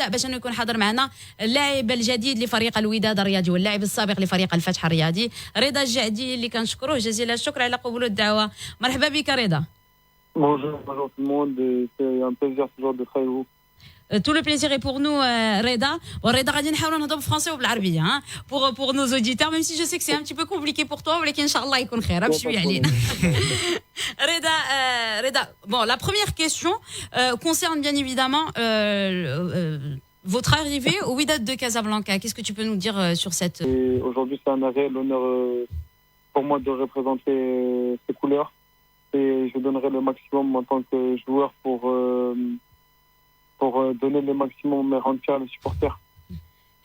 نبدا باش انه يكون حاضر معنا اللاعب الجديد لفريق الوداد الرياضي واللاعب السابق لفريق الفتح الرياضي رضا الجعدي اللي كنشكروه جزيل الشكر على قبول الدعوه. مرحبا بك رضا. Bonjour tout le monde, c'est un plaisir toujours d'être avec vous. Tout le plaisir est pour nous, Reda. Reda, غادي نحاولوا نهضروا بالفرنسي وبالعربيه hein pour nos auditeurs, même si je sais que c'est un petit peu compliqué pour toi, ولكن ان شاء الله يكون خير بشويه علينا. Reda, bon, la première question concerne bien évidemment votre arrivée au Wydad de Casablanca. Qu'est-ce que tu peux nous dire sur cette... Et aujourd'hui, c'est un réel honneur pour moi de représenter ces couleurs. Et je donnerai le maximum en tant que joueur pour donner le maximum et rendre fiers les supporters.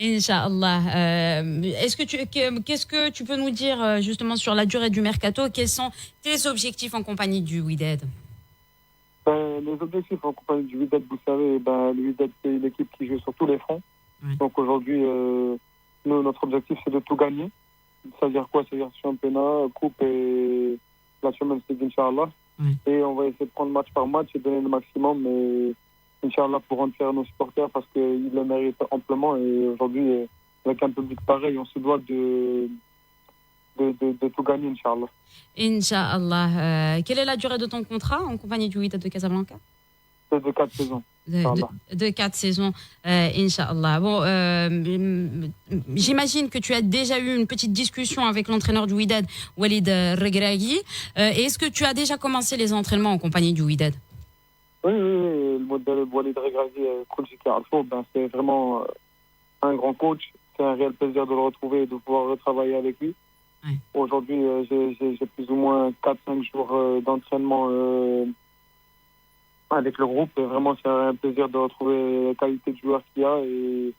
Inch'Allah. Qu'est-ce que tu peux nous dire justement sur la durée du mercato? Quels sont tes objectifs en compagnie du Wydad? Les objectifs en compagnie du Wydad, vous savez, le Wydad, c'est une équipe qui joue sur tous les fronts. Oui. Donc aujourd'hui, notre objectif, c'est de tout gagner. C'est-à-dire quoi? C'est-à-dire championnat, coupe et la Champions League, Inch'Allah. Oui. Et on va essayer de prendre match par match et donner le maximum. Et Inch'Allah, pour rendre fiers nos supporters parce qu'ils le méritent amplement. Et aujourd'hui, avec un public pareil, on se doit de tout gagner, Inch'Allah. Inch'Allah. Quelle est la durée de ton contrat en compagnie du Wydad de Casablanca? C'est de 4 saisons. De 4 saisons, Inch'Allah. Bon, j'imagine que tu as déjà eu une petite discussion avec l'entraîneur du Wydad, Walid Regragui. Est-ce que tu as déjà commencé les entraînements en compagnie du Wydad? Oui, le modèle Walid Regragui, coach qui Alfo, c'est vraiment un grand coach. C'est un réel plaisir de le retrouver et de pouvoir retravailler avec lui. Oui. Aujourd'hui, j'ai plus ou moins 4-5 jours d'entraînement avec le groupe. Et vraiment, c'est un plaisir de retrouver la qualité de joueur qu'il y a et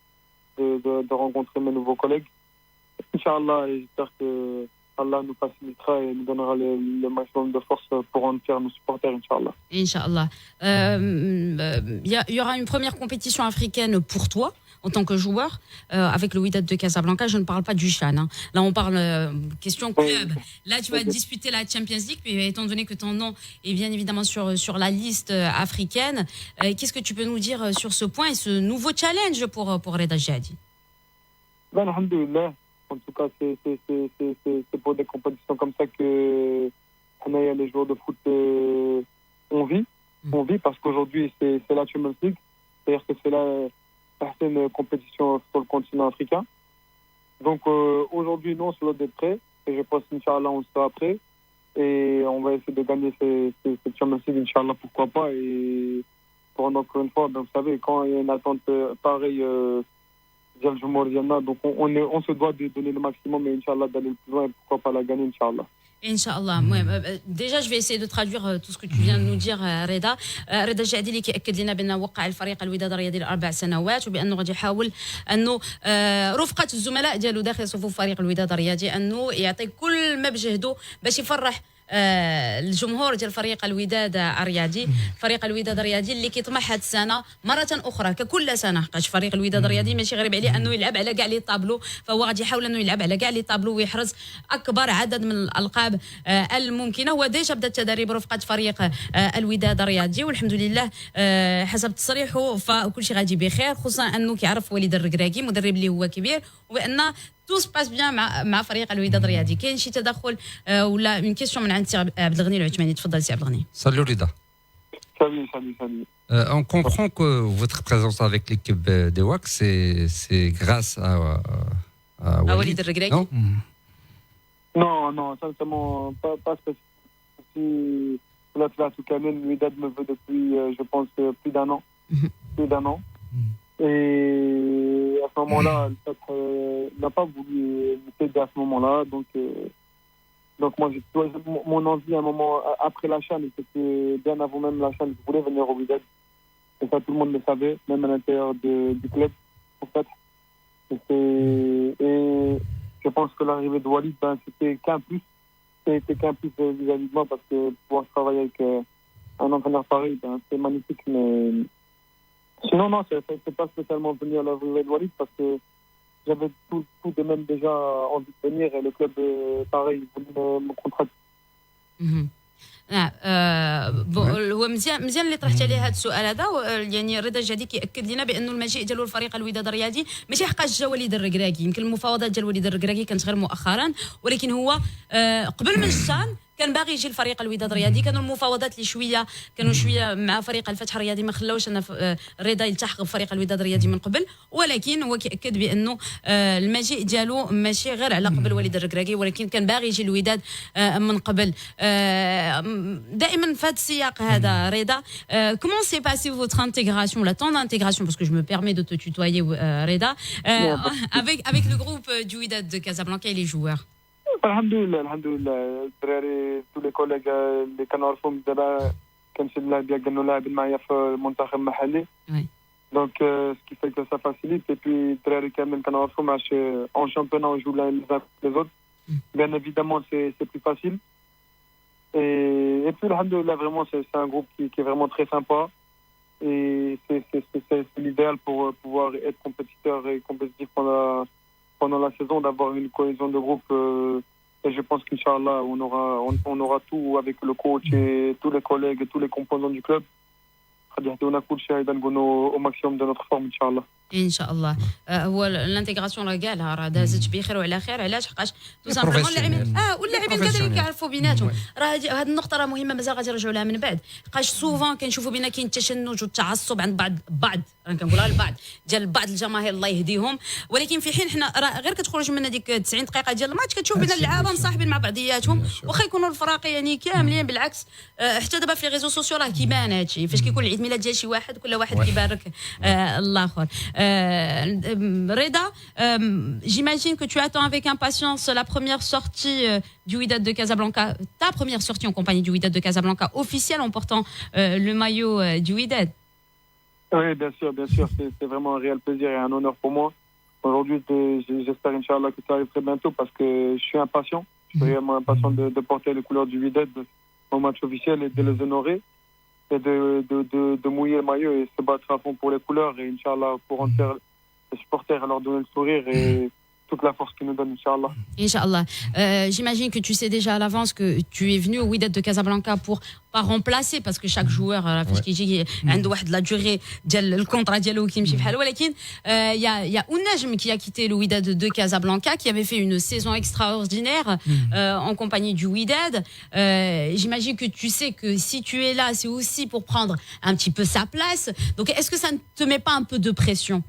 de rencontrer mes nouveaux collègues. Inch'Allah, j'espère que Allah nous facilitera et nous donnera le maximum de force pour rendre fiers nos supporters, Inch'Allah. Inch'Allah. Il y aura une première compétition africaine pour toi en tant que joueur avec le Wydad de Casablanca. Je ne parle pas du Chan. Hein. Là, on parle question club. Là, tu vas disputer la Champions League, puis étant donné que ton nom est bien évidemment sur la liste africaine, qu'est-ce que tu peux nous dire sur ce point et ce nouveau challenge pour Reda Jadi? Alhamdulillah. En tout cas, c'est pour des compétitions comme ça que les joueurs de foot on vit. On vit parce qu'aujourd'hui, c'est la Champions League. C'est-à-dire que c'est la certaine compétition sur le continent africain. Donc aujourd'hui, nous, on se doit d'être prêts. Et je pense qu'Inch'Allah, on sera prêts. Et on va essayer de gagner cette Champions League, Inch'Allah, pourquoi pas. Et pour encore une fois, vous savez, quand il y a une attente pareille, donc on se doit de donner le maximum et Inch'Allah d'aller le plus loin et pourquoi pas la gagner, Inch'Allah. Inch'Allah. Déjà je vais essayer de traduire tout ce que tu viens de nous dire رضا. رضا الجعدي اللي كيأكد لنا بأنه وقع الفريق الوداد الرياضي ل4 سنوات وبأنه غادي يحاول أنه رفقة الزملاء ديالو داخل صفوف فريق الوداد الرياضي أنه يعطي كل ما بجهده باش يفرح الجمهور ديال فريق الوداد الرياضي. فريق الوداد الرياضي اللي كيطمح هذه السنه مره اخرى ككل سنه، حيت فريق الوداد الرياضي ماشي غريب عليه انه يلعب على كاع لي طابلو، فهو غادي يحاول انه يلعب على كاع لي طابلو ويحرز اكبر عدد من الالقاب الممكنه. هو ديجا بدا التدريب رفقه فريق الوداد الرياضي والحمد لله حسب تصريحه فكل شيء غادي بخير، خصوصا انه كيعرف وليد الركراكي مدرب اللي هو كبير وبان تو سباس بيان مع فريق الوداد الرياضي. كاين شي تدخل ولا اون كيسيون من عند سي عبد الغني العثماني؟ تفضل سي عبد الغني. Salut Rida. Salut. On comprend que votre présence avec l'équipe des WAC, c'est grâce à Walid الركراكي. Non Non, sincèrement, pas spécifiquement. Là, le Wydad me veut depuis, je pense, plus d'un an. Et à ce moment-là, il n'a pas voulu m'aider à ce moment-là. Donc moi, mon envie à un moment, après la CHAN, c'était bien avant même la CHAN, je voulais venir au Wydad. Et ça, tout le monde le savait, même à l'intérieur du club, en fait. Et je pense que l'arrivée de Walid, c'était qu'un plus. C'était qu'un plus vis-à-vis de moi, parce que pouvoir travailler avec un entraîneur pareil, c'est magnifique, mais... Sinon, non, c'est pas spécialement venir à la rue de Walid parce que j'avais tout de même déjà envie de venir et le club, pareil, voulait me contracter. هو مزيان اللي طرحتي عليه هذا السؤال هذا يعني رضا الجهدي كيأكد لنا بانه المجيء ديالو الفريق الوداد الرياضي ماشي حقاش جا وليد الركراكي. يمكن المفاوضات ديال وليد الركراكي كانت غير مؤخرا، ولكن هو قبل من الشان كان باغي يجي الفريق الوداد الرياضي. كانوا المفاوضات اللي كانوا شويه مع فريق الفتح الرياضي، ما خلاوش ان رضا يلتحق بفريق الوداد الرياضي من قبل، ولكن هو كيأكد بانه المجيء ديالو ماشي غير على قبل وليد الركراكي، ولكن كان باغي يجي الوداد من قبل. دائما في هذا السياق هذا رضا، comment s'est passée votre intégration, la temps d'intégration, parce que je me permets de te tutoyer Reda, avec le groupe du Wydad de Casablanca et les joueurs. الحمد لله الدراري tous les collègues اللي كنعرفهم دابا كنمشي للعب كانوا لاعبين معايا في المنتخب المحلي. Donc ce qui fait que ça facilite, et puis الدراري كامل كنعرفهم عاش en championnat on joue les uns les autres. Bien évidemment c'est plus facile. Et puis alhamdoulilah, vraiment c'est un groupe qui est vraiment très sympa, et c'est l'idéal pour pouvoir être compétiteur et compétitif pendant la saison, d'avoir une cohésion de groupe, et je pense qu'Inch'Allah on aura tout avec le coach et tous les collègues et tous les composants du club. au maximum de notre forme Inch'Allah. ان شاء الله. هو الانتيغراسيون راه قالها راه دازت بخير وعلى خير. علاش؟ حقاش تو سامبلومون اللاعبين واللاعبين كذلك كيعرفوا بيناتهم. راه هذه النقطه راه مهمه، مازال غادي نرجعوا لها من بعد. حقاش سوفون كنشوفوا بينا كاين التشنج والتعصب عند بعض انا كنقولها البعض ديال بعض الجماهير الله يهديهم، ولكن في حين حنا راه غير كتخرج من هذيك 90 دقيقه ديال الماتش كتشوف بين اللعابه مصاحبين مع بعضياتهم، واخا يكونوا الفراق يعني كاملين بالعكس. حتى دابا في لي ريزو سوسيو راه كيبان هادشي، فاش كيكون العيد ميلاد ديال شي واحد كل واحد كيبارك الاخر. Reda, j'imagine que tu attends avec impatience la première sortie du Wydad de Casablanca, ta première sortie en compagnie du Wydad de Casablanca, officielle en portant le maillot du Wydad. Oui, bien sûr, c'est vraiment un réel plaisir et un honneur pour moi. Aujourd'hui, j'espère Inch'Allah que ça arrive très bientôt, parce que je suis impatient. Je suis réellement impatient de porter les couleurs du Wydad au match officiel et de les honorer. Et de mouiller le maillot et se battre à fond pour les couleurs, et Inch'Allah pour rendre les supporters, leur donner le sourire et toute la force qu'ils nous donnent, Inch'Allah. Inch'Allah. J'imagine que tu sais déjà à l'avance que tu es venu au Wydad de Casablanca pour pas remplacer, parce que chaque joueur فاش كيجي عنده واحد la durée ديال الكونطرا ديالو كيمشي بحال. ولكن il y a Ounajm qui a quitté le Wydad de Casablanca, qui avait fait une saison extraordinaire en compagnie du Wydad. J'imagine que tu sais que si tu es là, c'est aussi pour prendre un petit peu sa place. Donc est-ce que ça ne te met pas un peu de pression?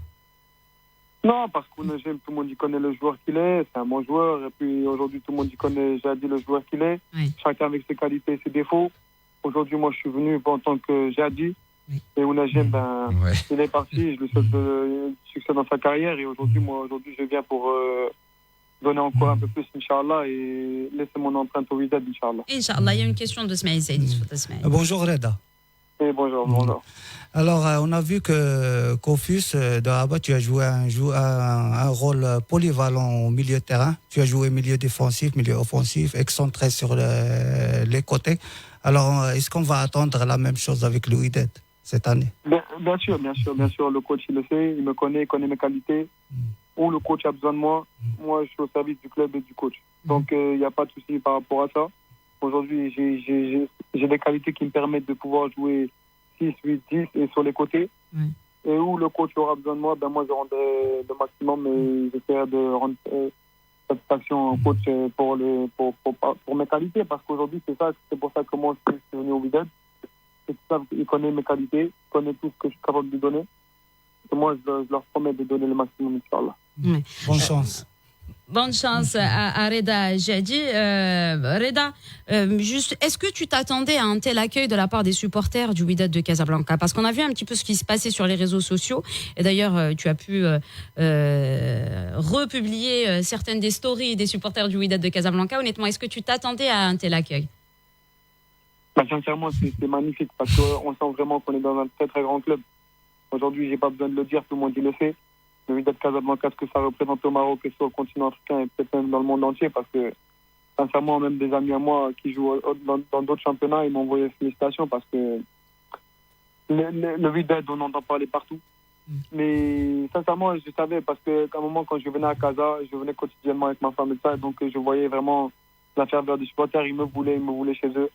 Non, parce qu'Ounajm, tout le monde y connaît le joueur qu'il est, c'est un bon joueur, et puis aujourd'hui tout le monde y connaît Jadi, le joueur qu'il est, chacun avec ses qualités et ses défauts. Aujourd'hui, moi, je suis venu en tant que Jadi, et Ounajm, il est parti, je lui souhaite succès dans sa carrière, et aujourd'hui, je viens pour donner encore un peu plus, Inch'Allah, et laisser mon empreinte au Wydad, Inch'Allah. Inch'Allah, il y a une question de Smaïl Saïdi. Bonjour Reda. Et bonjour. Alors, on a vu que Kofus de Rabat, tu as joué un rôle polyvalent au milieu de terrain. Tu as joué milieu défensif, milieu offensif, excentré sur les côtés. Alors, est-ce qu'on va attendre la même chose avec le Wydad cette année? Bien sûr. Le coach, il le sait, il me connaît, il connaît mes qualités. Où le coach a besoin de moi, moi, je suis au service du club et du coach. Donc, il n'y a pas de souci par rapport à ça. Aujourd'hui, j'ai des qualités qui me permettent de pouvoir jouer 6, 8, 10 et sur les côtés. Et où le coach aura besoin de moi, moi je rendrai le maximum, et j'essaierai de rendre satisfaction au coach pour mes qualités, parce qu'aujourd'hui c'est pour ça que moi je suis venu au Wydad. Il connaît mes qualités, il connaît tout ce que je suis capable de donner. Et moi je leur promets de donner le maximum, Inch'Allah. Bonne chance. Bonne chance à Reda Jadi. Reda, juste, est-ce que tu t'attendais à un tel accueil de la part des supporters du Wydad de Casablanca? Parce qu'on a vu un petit peu ce qui se passait sur les réseaux sociaux. Et d'ailleurs, tu as pu republier certaines des stories des supporters du Wydad de Casablanca. Honnêtement, est-ce que tu t'attendais à un tel accueil? Sincèrement, c'est magnifique, parce qu'on sent vraiment qu'on est dans un très très grand club. Aujourd'hui, j'ai pas besoin de le dire, tout le monde le sait. Le Wydad Casablanca, ce que ça représente au Maroc et sur le continent africain, et peut-être même dans le monde entier, parce que sincèrement, même des amis à moi qui jouent dans d'autres championnats, ils m'ont envoyé félicitations, parce que le Wydad, on entend parler partout. Mais sincèrement, je savais, parce qu'à un moment, quand je venais à Casa, je venais quotidiennement avec ma femme et ça, donc je voyais vraiment la ferveur des supporters. Ils me voulaient chez eux.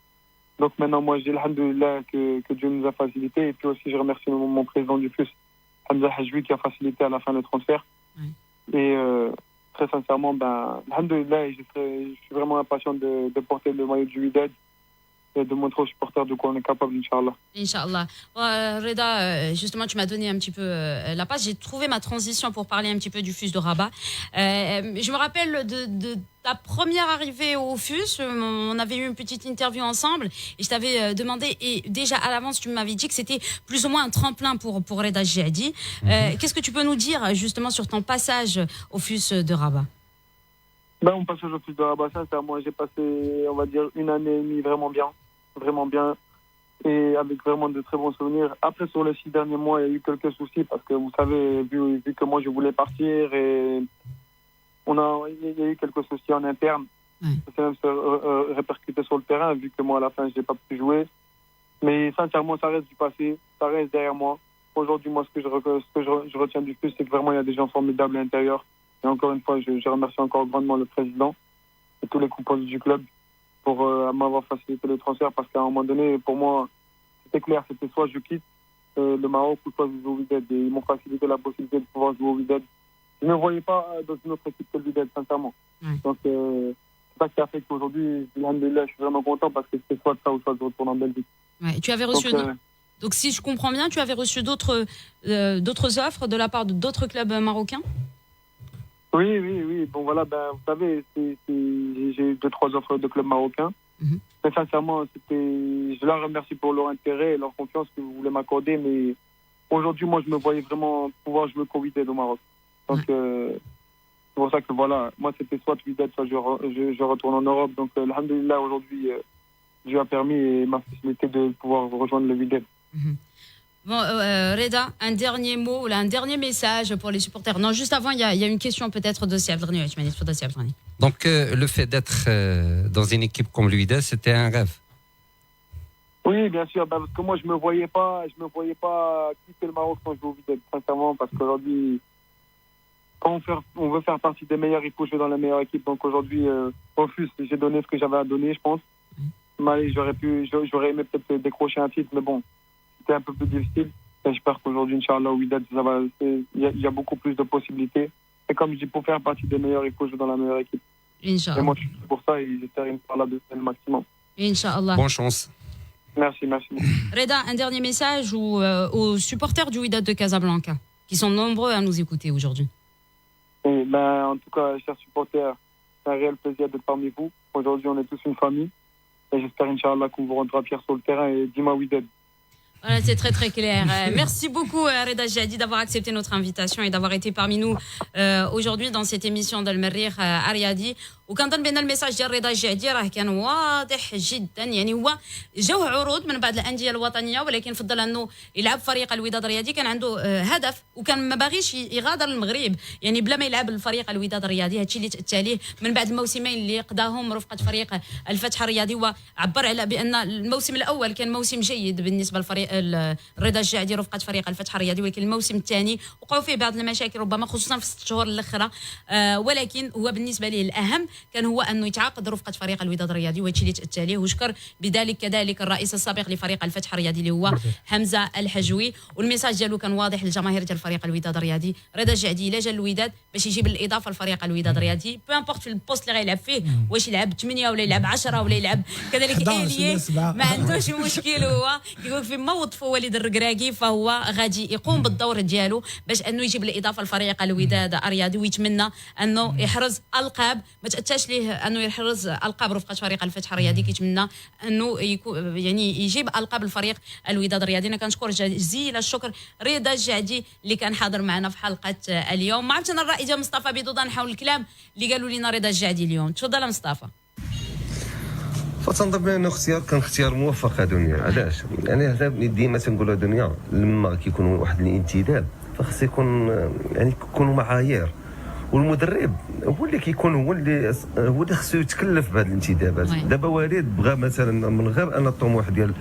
Donc maintenant, moi, j'ai alhamdoulilah que Dieu nous a facilité. Et puis aussi, je remercie mon président du FUS, Hamza Hajwi, qui a facilité à la fin le transfert. Et très sincèrement, alhamdoulilah, je suis vraiment impatient de porter le maillot du Wydad et de montrer aux supporters de quoi on est capable, Inch'Allah. Inch'Allah. Reda, justement, tu m'as donné un petit peu la passe. J'ai trouvé ma transition pour parler un petit peu du FUS de Rabat. Je me rappelle de ta première arrivée au FUS. On avait eu une petite interview ensemble et je t'avais demandé, et déjà à l'avance, tu m'avais dit que c'était plus ou moins un tremplin pour Reda Djihadi. Qu'est-ce que tu peux nous dire justement sur ton passage au FUS de Rabat? Mon passage au FUS de Rabat, sincèrement, j'ai passé, on va dire, 1 année et demie vraiment bien, et avec vraiment de très bons souvenirs. Après, sur les 6 derniers mois, il y a eu quelques soucis parce que vous savez, vu que moi je voulais partir, et il y a eu quelques soucis en interne. Ça s'est même répercuté sur le terrain, vu que moi à la fin je n'ai pas pu jouer. Mais sincèrement, ça reste du passé, ça reste derrière moi. Aujourd'hui, moi, ce que je retiens du FUS, c'est que vraiment il y a des gens formidables à l'intérieur. Et encore une fois, je remercie encore grandement le président et tous les composants du club pour m'avoir facilité le transfert, parce qu'à un moment donné, pour moi, c'était clair, c'était soit je quitte le Maroc ou soit je joue au Wydad. Et ils m'ont facilité la possibilité de pouvoir jouer au Wydad. Je ne me voyais pas dans une autre équipe que le Wydad, sincèrement. Donc, c'est ça qui a fait qu'aujourd'hui, alhamdoulilah, je suis vraiment content, parce que c'est soit ça ou soit je retourne en Belgique. Tu avais reçu... Donc, si je comprends bien, tu avais reçu d'autres offres de la part d'autres clubs marocains? Oui. Bon, voilà, vous savez, j'ai eu 2-3 offres de clubs marocains. Mais sincèrement, je leur remercie pour leur intérêt et leur confiance que vous voulez m'accorder. Mais aujourd'hui, moi, je me voyais vraiment pouvoir jouer qu'au Wydad au Maroc. Donc, c'est pour ça que voilà, moi, c'était soit Wydad, soit je retourne en Europe. Donc, alhamdoulilah, aujourd'hui, Dieu a permis et m'a facilité de pouvoir rejoindre le Wydad. Bon, Reda, un dernier mot, un dernier message pour les supporters. Non, juste avant, il y a une question peut-être de Siab Drani. Donc, le fait d'être dans une équipe comme le Wydad, c'était un rêve? Oui, bien sûr, parce que moi, je me voyais pas quitter le Maroc quand je joue au Wydad, sincèrement, parce qu'aujourd'hui, quand on veut faire partie des meilleurs, il faut jouer dans la meilleure équipe. Donc aujourd'hui, au FUS, j'ai donné ce que j'avais à donner, je pense. J'aurais aimé peut-être décrocher un titre, mais bon, c'était un peu plus difficile. Et j'espère qu'aujourd'hui, Inch'Allah, au Wydad, il y a beaucoup plus de possibilités. Et comme je dis, pour faire partie des meilleurs, il faut jouer dans la meilleure équipe. Inch'Allah. Et moi, je suis pour ça, et j'espère Inch'Allah de faire le maximum. Inch'Allah. Bonne chance. Merci. Reda, un dernier message aux supporters du Wydad de Casablanca, qui sont nombreux à nous écouter aujourd'hui. Et en tout cas, chers supporters, c'est un réel plaisir d'être parmi vous. Aujourd'hui, on est tous une famille. Et j'espère, Inch'Allah, qu'on vous rendra fiers sur le terrain. Et dis-moi Wydad. Voilà, c'est très très clair. Merci beaucoup Reda Djihadi d'avoir accepté notre invitation et d'avoir été parmi nous aujourd'hui dans cette émission d'Al-Merrikh Ariadi. وكنظن بان الميساج ديال رضا الجهدي راه كان واضح جدا. يعني هو جاوه عروض من بعض الانديه الوطنيه ولكن فضل انه يلعب فريق الوداد الرياضي. كان عنده هدف وكان ما باغيش يغادر المغرب يعني بلا ما يلعب الفريق الوداد الرياضي. هادشي اللي تاليه من بعد الموسمين اللي قضاهم رفقه فريق الفتح الرياضي. وعبر على بان الموسم الاول كان موسم جيد بالنسبه لفريق رضا الجهدي رفقه فريق الفتح الرياضي ولكن الموسم الثاني وقعوا فيه بعض المشاكل ربما خصوصا في 6 شهور الاخرى. ولكن هو بالنسبه ليه الاهم كان هو انه يتعاقد رفقه فريق الوداد الرياضي وهادشي اللي تاليه. وشكر بذلك كذلك الرئيس السابق لفريق الفتح الرياضي اللي هو حمزه الحجوي. والميساج ديالو كان واضح للجماهير ديال فريق الوداد الرياضي. رضا الجهدي الا جا الوداد باش يجيب الاضافه لفريق الوداد الرياضي بو امبورط في البوست اللي غيلعب فيه واش يلعب 8 ولا يلعب 10 ولا يلعب كذلك ايليه ما عندوش مشكل. هو كيقول فيما وظفوا وليد الركراكي فهو غادي يقوم بالدور ديالو باش انه يجيب الاضافه لفريق الوداد الرياضي ويتمنى انه يحرز القاب. ما تاتاش ليه انه يحرز القاب رفقه فريق الفتح الرياضي. كيتمنى انه يكون يعني يجيب القاب الفريق الوداد الرياضي. انا كنشكر جزيل الشكر رضا الجهدي اللي كان حاضر معنا في حلقه اليوم. ما عرفتش انا الرائد ديال مصطفى بيضوضان حول الكلام اللي قالوا لنا رضا الجهدي اليوم. تفضل مصطفى. فتنظن بان اختيار كان اختيار موفق دنيا. علاش؟ يعني هذا ديما تنقولوا دنيا لما كيكون واحد الانتداب فخص يكون يعني يكونوا معايير والمدرب هو اللي كيكون هو اللي خصو يتكلف بهذه الانتدابات. دابا وليد بغى مثلا من غير ان الطموح ديال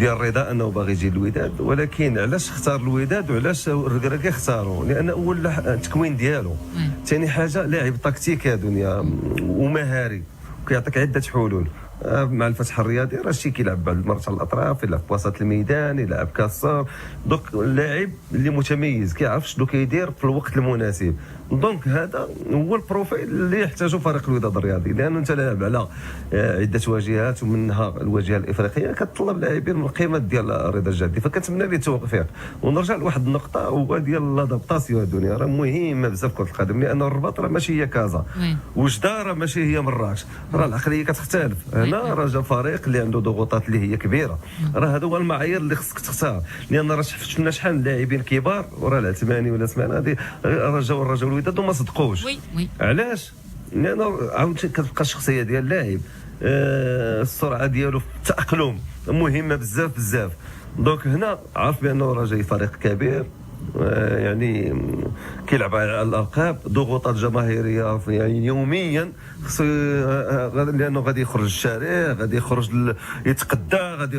الرضا انه باغي يجي الوداد ولكن علاش اختار الوداد وعلاش الركراكي اختاروا؟ لان اول التكوين ديالو ثاني حاجه لاعب تكتيكي يا دنيا ومهاري وكيعطيك عده حلول مع الفتح الرياضي راه شي كيلعب بعض المرات على الاطراف، يلعب في وسط الميدان، يلعب كاسار. دونك اللاعب اللي متميز كيعرف شنو كيدير في الوقت المناسب. دونك هذا هو البروفيل اللي يحتاجه فريق الوداد الرياضي، لانه انت لاعب على عده واجهات ومنها الواجهه الافريقيه كتطلب لاعبين من القيمه ديال رضا الجهدي. فكنتمنى ليه التوفيق. ونرجع لواحد النقطه هو ديال لادابطاسيون. الدنيا راه مهمه بزاف كره القدم، لان الرباط راه ماشي هي كازا، وجده راه ماشي هي مراكش، راه العقليه كتختلف. هنا راه جا فريق اللي عنده ضغوطات اللي هي كبيره، راه هذا هو المعايير اللي خصك تختار. لان راه شفنا شحال من لاعبين كبار وراه العثماني ولا سمعنا هذه راه جاو الوداد وما صدقوش. علاش؟ لانه عاود كتبقى الشخصيه ديال اللاعب، السرعه ديالو في التاقلم مهمه بزاف بزاف. دونك هنا عارف بانه راه جاي فريق كبير، يعني كيلعب على الالقاب، ضغوطات جماهيريه يعني يوميا، لانه غادي يخرج الشارع، غادي يخرج يتقدى، غادي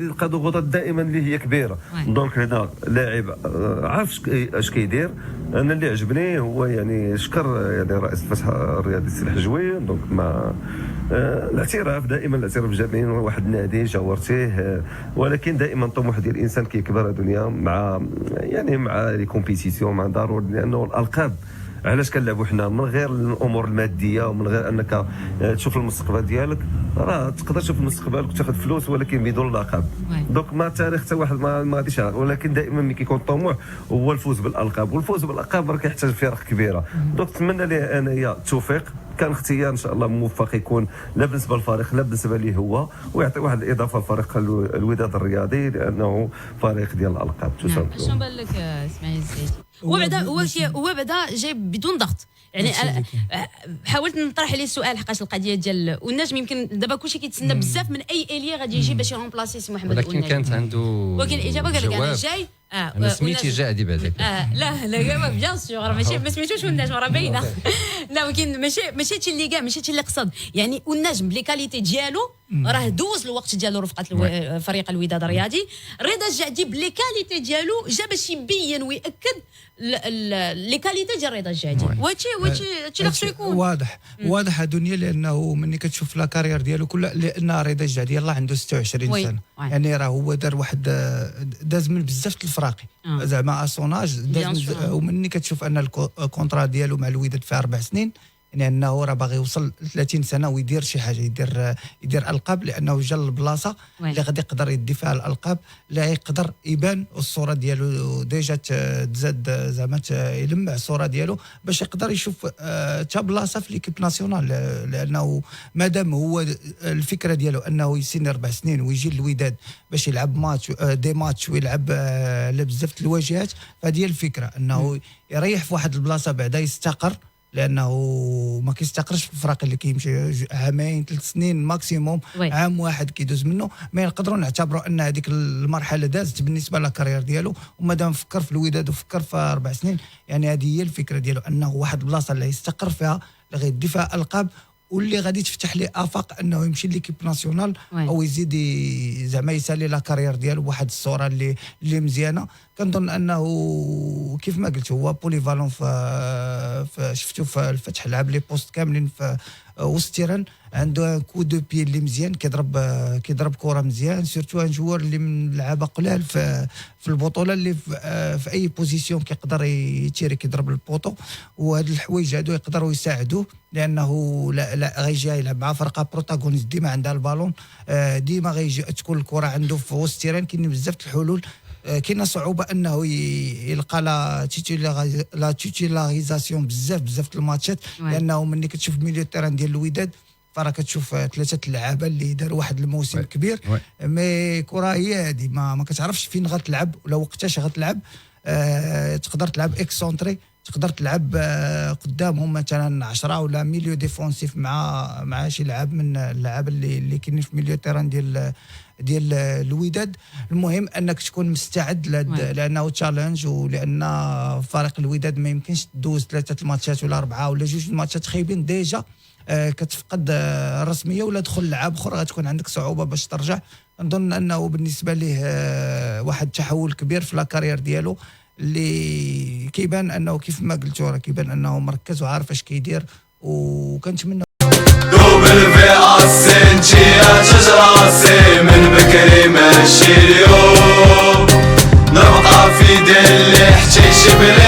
يلقى ضغوطات دائما اللي هي كبيره. دونك هنا لاعب عارف اش كيدير. انا اللي عجبني هو يعني شكر يعني رئيس الفتح الرياضي السي الحجوي. دونك مع الاعتراف، دائما الاعتراف الجميل، واحد النادي جاورتيه، ولكن دائما الطموح ديال الانسان كيكبر الدنيا مع يعني مع لي كومبيتيسيون، مع ضروري. لانه الالقاب علاش كنلعبوا حنا من غير الامور الماديه ومن غير انك تشوف المستقبل ديالك، راه تقدر تشوف المستقبل وتاخذ فلوس ولكن بدون لقب. دونك ما تاريخ حتى واحد ما غاديش، ولكن دائما ملي كيكون الطموح هو الفوز بالالقاب، والفوز بالالقاب راه كيحتاج فرق كبيره. دونك نتمنى ليه انايا التوفيق، كان اختيار ان شاء الله موفق يكون لا بالنسبه للفريق لا بالنسبه ليه هو، ويعطي واحد الاضافه لفريق الوداد الرياضي لانه فريق ديال الالقاب. شنو بان لك اسماعيل الزيدي؟ هو بعدا جاي بدون ضغط. يعني حاولت نطرح عليه السؤال حقاش القضيه ديال والنجم يمكن دابا كلشي كيتسنى بزاف من اي اليه غادي يجي باش يرومبلاسي سي محمد ولكن كانت عنده، ولكن الاجابه قال لك انا جاي انا سميتي جادي بعدك. لا بيان سور راه ماشي ما سميتوش والنجم راه باينه. لا ولكن ماشي هادشي اللي كاع، ماشي هادشي اللي قصد. يعني والنجم بلي كاليتي ديالو راه دوز الوقت ديالو رفقه فريق الوداد الرياضي. رضا الجهدي بلي كاليتي ديالو جا باش يبين وياكد لي كاليتي ديال رضا الجهدي. وهادشي اللي خصو يكون واضح الدنيا. لانه ملي كتشوف لا كارير ديالو كلها، لان رضا الجهدي يلاه عنده 26 سنه. يعني راه هو دار واحد داز من بزاف الفراقي زعما اسوناج داز. ومني كتشوف ان الكونترا ديالو مع الوداد في 4 سنين، يعني انه راه باغي يوصل 30 سنه ويدير شي حاجه، يدير القاب، لانه جا البلاصه اللي غادي يقدر يدي فيها الالقاب، لا يقدر يبان الصوره ديالو ديجا تزاد زعما يلمع الصوره ديالو باش يقدر يشوف تا بلاصه في ليكيب ناسيونال. لانه مادام هو الفكره ديالو انه يسيني 4 سنين ويجي للوداد باش يلعب ماتش دي ماتش ويلعب بزاف الواجهات، فهذه الفكره انه يريح في واحد البلاصه بعدا يستقر. لانه ما كيستقرش في الفرق اللي كيمشي عامين 3 سنين ماكسيموم، عام واحد كيدوز منه. ما نقدروا نعتبروا ان هذيك المرحله دازت بالنسبه للكارير ديالو. ومادام فكر في الوداد وفكر في 4 سنين، يعني هذه هي الفكره ديالو، انه واحد البلاصه اللي يستقر فيها، اللي غيدي فيها القاب، واللي غادي تفتح ليه افاق انه يمشي ليكيب ناسيونال او يزيد زعما يسالي لا كارير ديالو بواحد الصوره اللي مزيانه. كنظن انه كيف ما قلت هو بوليفالون. شفتو في الفتح لعب لي بوست كاملين في وسط تيران، عنده كو دو بي اللي مزيان، كيضرب كره مزيان، سيرتو ان جوار اللي من لعابه قلال في البطوله، اللي في اي بوزيسيون كيقدر يتيري كيضرب البوطو. وهاد الحوايج هادو يقدروا يساعدوه، لانه لا غيجي يلعب مع فرقه بروتاغونيست ديما عندها البالون، ديما غيجي تكون الكره عنده في وسط تيران. كاين بزاف الحلول، كاينه صعوبه انه يلقى لا تيتيلاريزاسيون بزاف الماتشات. لانه ملي كتشوف ميليو تيران ديال الوداد فراه كتشوف 3 لعابه اللي داروا واحد الموسم كبير. مي كره هي هذه ما كتعرفش فين غتلعب ولا وقتاش غتلعب. تقدر تلعب اكسونتري، تقدر تلعب قدامهم مثلا 10 ولا ميليو ديفونسيف مع شي لعاب من اللعاب اللي كاينين في ميليو تيران ديال الوداد. المهم انك تكون مستعد لانه تشالنج، ولان فريق الوداد ما يمكنش تدوز 3 الماتشات ولا 4 ولا 2 الماتشات خايبين ديجا كتفقد الرسميه ولا دخل لعاب اخر غتكون عندك صعوبه باش ترجع. نظن انه بالنسبه ليه واحد التحول كبير في لا كارير ديالو، اللي كيبان انه كيف ما قلتوا راه كيبان انه مركز وعارف اش كيدير. وكنتمنى ماشي اليوم نبقى في دلي حتى شبري